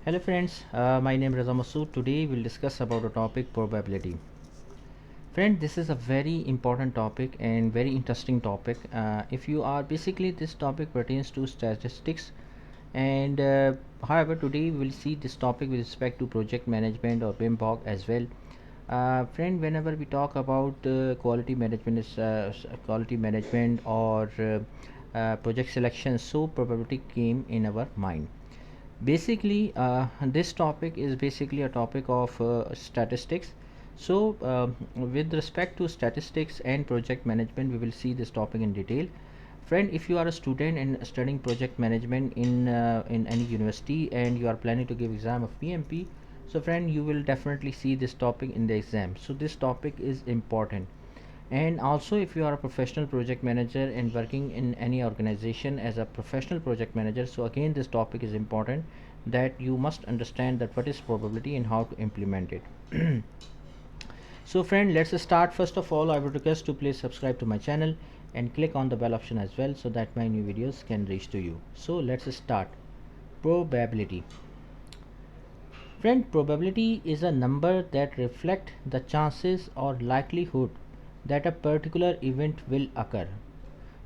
Hello friends, my name is Raza Masood. Today we'll discuss about the topic probability. Friend, this is a very important topic and very interesting topic. If you are basically this topic pertains to statistics and however today we will see this topic with respect to project management or PMBOK as well. Friend, whenever we talk about quality management or project selection, so probability came in our mind. Basically this topic is basically a topic of statistics. So with respect to statistics and project management, we will see this topic in detail. Friend, if you are a student and studying project management in any university and you are planning to give exam of PMP, so friend, you will definitely see this topic in the exam. So this topic is important. And also, if you are a professional project manager and working in any organization as a professional project manager, so again this topic is important, that you must understand that what is probability and how to implement it. So friend, let's start. First of all, I would request to please subscribe to my channel and click on the bell option as well, so that my new videos can reach to you. So let's start. Probability. Friend, probability is a number that reflects the chances or likelihood that a particular event will occur.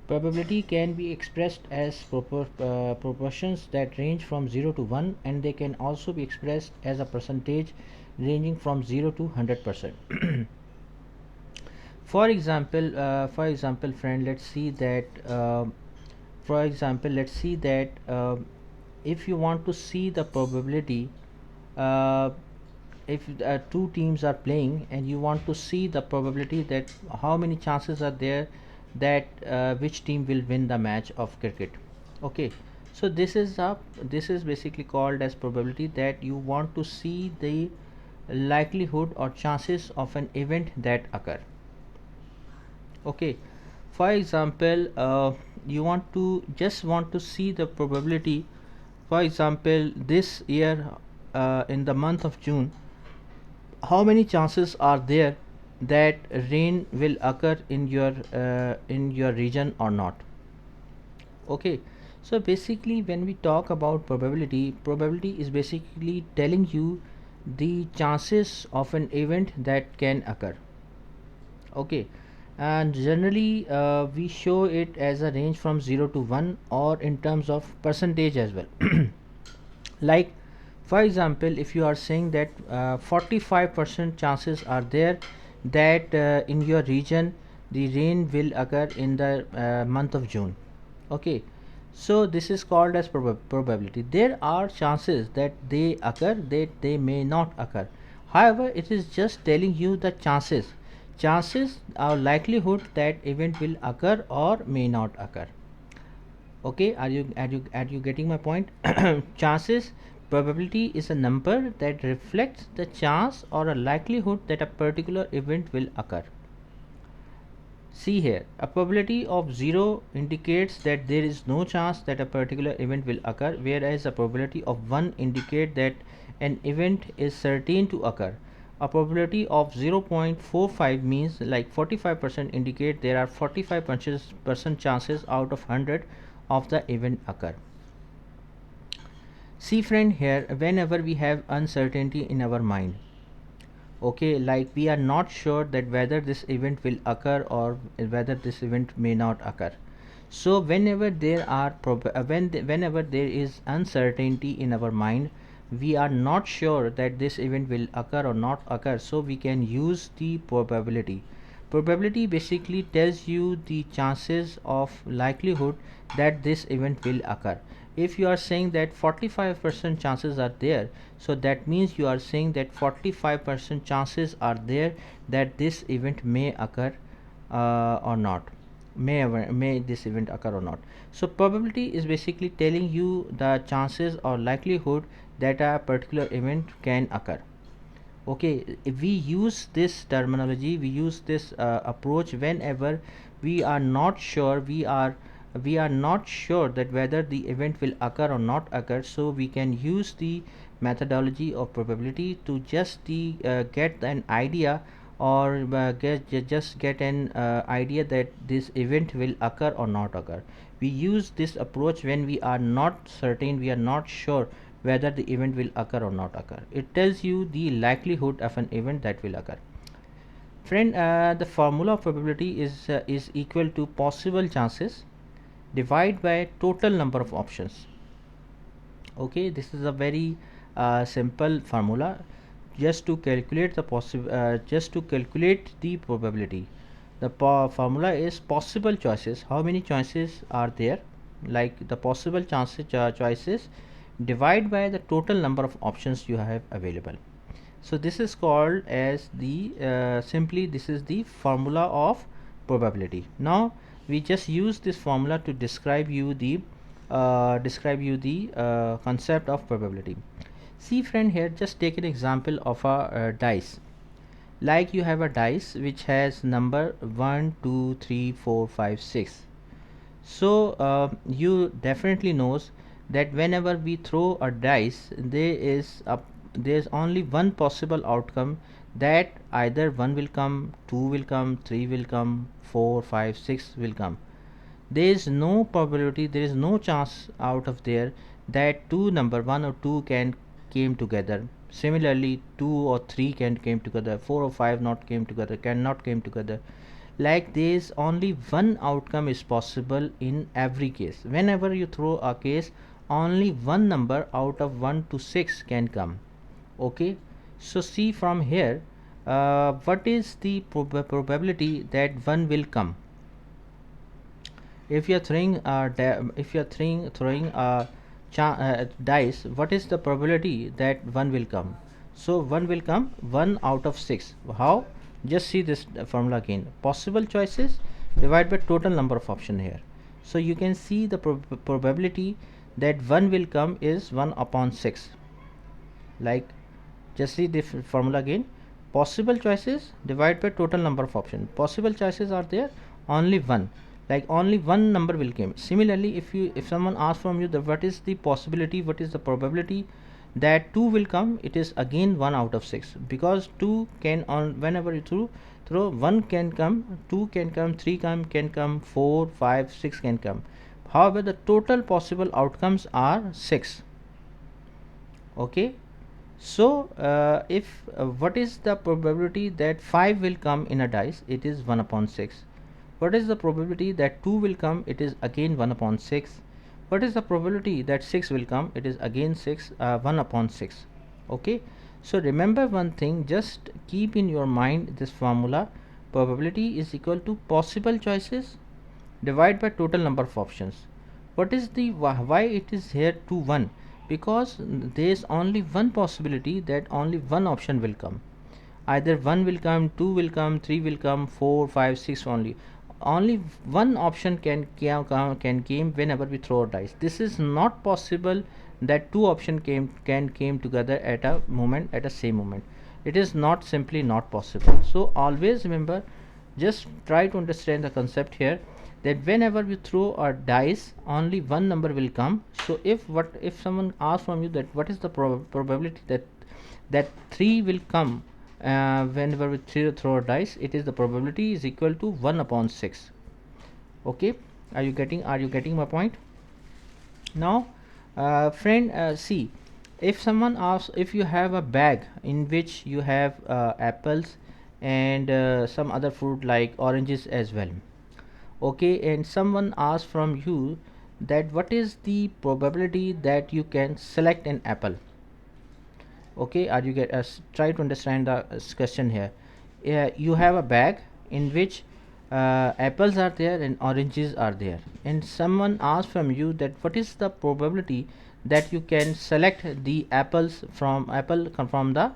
Probability can be expressed as proportions that range from 0 to 1, and they can also be expressed as a percentage ranging from 0 to 100%. For example, friend, let's see that if you want to see the probability, uh, if two teams are playing and you want to see the probability that how many chances are there that which team will win the match of cricket. Okay, so this is basically called as probability, that you want to see the likelihood or chances of an event that occur. Okay, for example, you want to see the probability. For example, this year, in the month of June, how many chances are there that rain will occur in your region or not. Okay, so basically when we talk about probability is basically telling you the chances of an event that can occur. Okay, and generally we show it as a range from 0 to 1 or in terms of percentage as well. Like, for example, if you are saying that 45% chances are there that in your region the rain will occur in the month of June. Okay, so this is called as probability. There are chances that they occur, that they may not occur. However, it is just telling you the chances or likelihood that event will occur or may not occur. Okay, are you getting my point? Chances, probability is a number that reflects the chance or a likelihood that a particular event will occur. See here, a probability of 0 indicates that there is no chance that a particular event will occur, whereas a probability of 1 indicates that an event is certain to occur. A probability of 0.45 means, like, 45% indicate there are 45% chances out of 100 of the event occur. See friend, here whenever we have uncertainty in our mind, okay, like we are not sure that whether this event will occur or whether this event may not occur. So whenever there are whenever there is uncertainty in our mind, we are not sure that this event will occur or not occur, so we can use the probability basically tells you the chances of likelihood that this event will occur. If you are saying that 45% chances are there, so that means you are saying that 45% chances are there that this event may occur or not, may this event occur or not. So probability is basically telling you the chances or likelihood that a particular event can occur. Okay, if we use this terminology, we use this approach whenever we are not sure, we are not sure that whether the event will occur or not occur, so we can use the methodology of probability to just get an idea, or just get an idea that this event will occur or not occur. We use this approach when we are not certain, we are not sure whether the event will occur or not occur. It tells you the likelihood of an event that will occur. Friend, the formula of probability is equal to possible chances divided by total number of options. Okay, this is a very simple formula just to calculate the probability. The formula is possible choices. How many choices are there? Like the possible choices divide by the total number of options you have available. So this is called as the simply this is the formula of probability. Now we just use this formula to describe you the concept of probability. See friend, here just take an example of a dice. Like you have a dice which has number 1 2 3 4 5 6. So you definitely knows that whenever we throw a dice, there's only one possible outcome, that either 1 will come, 2 will come, 3 will come, 4 5 6 will come. There is no probability, there is no chance out of there that two number 1 or 2 can came together. Similarly 2 or 3 can came together, 4 or 5 not came together, cannot came together. Like this, only one outcome is possible in every case. Whenever you throw a case, only one number out of 1 to 6 can come. Okay, so see from here, what is the probability that 1 will come? If you are throwing dice, what is the probability that 1 will come? So 1 will come 1 out of 6. How? Just see this formula again. Possible choices divided by total number of option here. So you can see the probability that 1 will come is 1 upon 6. Like, just see the formula again. Possible choices divided by total number of option. Possible choices are there, only one. Like only one number will come. Similarly, if someone asks from you that what is the possibility, what is the probability that 2 will come, it is again 1 out of 6, because 2 can, on whenever you throw 1 can come, 2 can come, 3 can come, 4 5 6 can come. However, the total possible outcomes are 6. Okay, so if what is the probability that 5 will come in a dice? It is 1 upon 6. What is the probability that 2 will come? It is again 1 upon 6. What is the probability that 6 will come? It is again 1 upon 6. Okay, so remember one thing, just keep in your mind this formula. Probability is equal to possible choices divided by total number of options. What is the why it is here 2 1? Because there is only one possibility that only one option will come. Either 1 will come, 2 will come, 3 will come, 4 5 6 only one option can came whenever we throw a dice. This is not possible that two option came together at a moment, at a same moment. It is not, simply not possible. So always remember, just try to understand the concept here, that whenever we throw a dice, only one number will come. So if someone asks from you that what is the probability that 3 will come, whenever we throw a dice, it is the probability is equal to 1 upon 6. Okay, are you getting my point? Now friend, see, if someone asks, if you have a bag in which you have apples and some other fruit like oranges as well. Okay, and someone asks from you that what is the probability that you can select an apple. Okay, are you get try to understand the question here. You have a bag in which apples are there and oranges are there, and someone asks from you that what is the probability that you can select the apples from the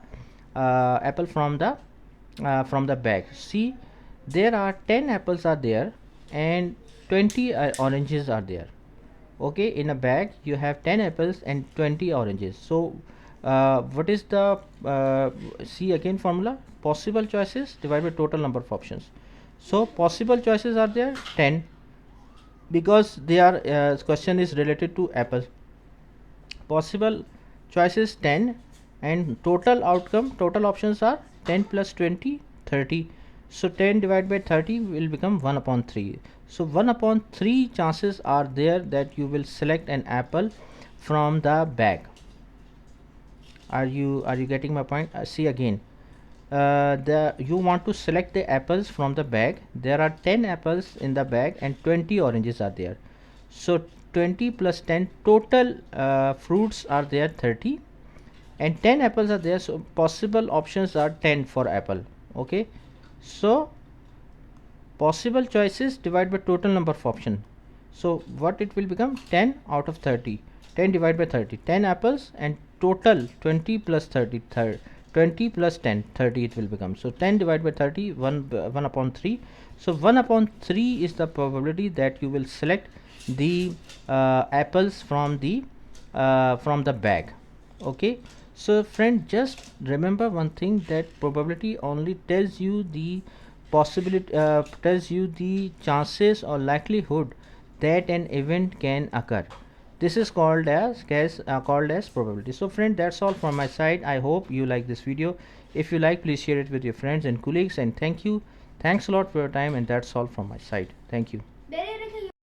from the bag. See, there are 10 apples are there and 20 oranges are there. Okay, in a bag you have 10 apples and 20 oranges. So what is the see again formula, possible choices divided by total number of options. So possible choices are there 10, because they are question is related to apple. Possible choices 10 and total options are 10 plus 20 30. So 10 divided by 30 will become 1 upon 3. So 1 upon 3 chances are there that you will select an apple from the bag. Are you getting my point? See again, the you want to select the apples from the bag. There are 10 apples in the bag and 20 oranges are there. So 20 plus 10, total fruits are there 30, and 10 apples are there, so possible options are 10 for apple. Okay, so possible choices divided by total number of option. So what it will become, 10 out of 30, 10 divided by 30, 10 apples, and total 20 plus 30, 20 plus 10, 30 it will become. So 10 divided by 30, 1 upon 3. So 1 upon 3 is the probability that you will select the apples from the bag. Okay, so friend, just remember one thing, that probability only tells you the possibility, tells you the chances or likelihood that an event can occur. This is called as probability. So friend, that's all from my side. I hope you like this video. If you like, please share it with your friends and colleagues, and thanks a lot for your time, and that's all from my side. Thank you.